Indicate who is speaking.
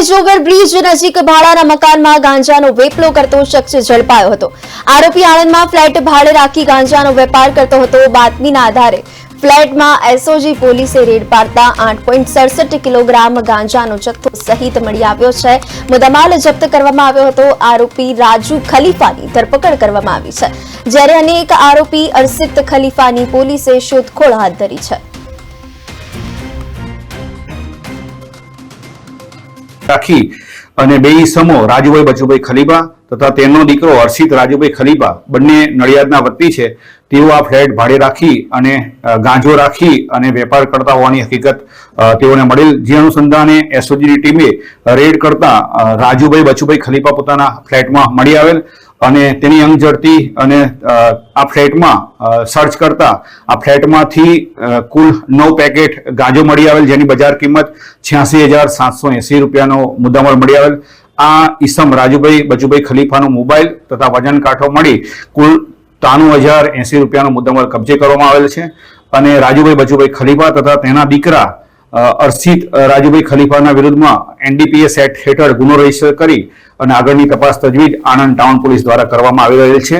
Speaker 1: ફ્લાયજ overbridge નજીક ભાડાના મકાનમાં ગાંજાનો વેપલો કરતો શખ્સ ઝડપાયો હતો। આરોપી આણંદમાં ફ્લેટ ભાડે રાખી ગાંજાનો વેપાર કરતો હતો। બાતમીના આધારે ફ્લેટમાં એસઓજી પોલીસે રેડ પાડતા 8.67 કિલોગ્રામ ગાંજાનો જથ્થો સહિત મળી આવ્યો છે। મુદ્દામાલ જપ્ત કરવામાં આવ્યો હતો। આરોપી રાજુ ખલીફાની ધરપકડ કરવામાં આવી છે, જ્યારે અનેક આરોપી અર્શિત ખલીફાની પોલીસે શોધખોળ હાથ ધરી છે।
Speaker 2: રાખી અને બે ઈસમો રાજુભાઈ બચુભાઈ ખલીફા તથા તેનો દીકરો હર્ષિત રાજુભાઈ ખલીફા બંને નડિયાદના વતની છે। તેઓ આ ફ્લેટ ભાડે રાખી અને ગાંજો રાખી અને વેપાર કરતા હોવાની હકીકત તેઓને મળેલ, જે અનુસંધાને એસઓજીની ટીમે રેડ કરતા રાજુભાઈ બચુભાઈ ખલીફા પોતાના ફ્લેટમાં મળી આવેલ અને તેની અંગ ઝડપી અને આ ફ્લેટમાં સર્ચ કરતા આ ફ્લેટમાંથી કુલ 9 પેકેટ ગાંજો મળી આવેલ, જેની બજાર કિંમત 86,780 રૂપિયાનો મુદ્દામાલ મળી આવેલ। આ ઈસમ રાજુભાઈ બચુભાઈ ખલીફાનો મોબાઈલ તથા વજન કાંઠો મળી કુલ 93,080 રૂપિયાનો મુદ્દામાલ કબજે કરવામાં આવેલ છે અને રાજુભાઈ બચુભાઈ ખલીફા તથા તેના દીકરા અર્શિત રાજુભાઈ ખલીફાના વિરુદ્ધમાં એનડીપીએસ એક્ટ હેઠળ ગુનો રજીસ્ટર કરી અને આગળની તપાસ તજવીજ આણંદ ટાઉન પોલીસ દ્વારા કરવામાં આવી રહેલ છે।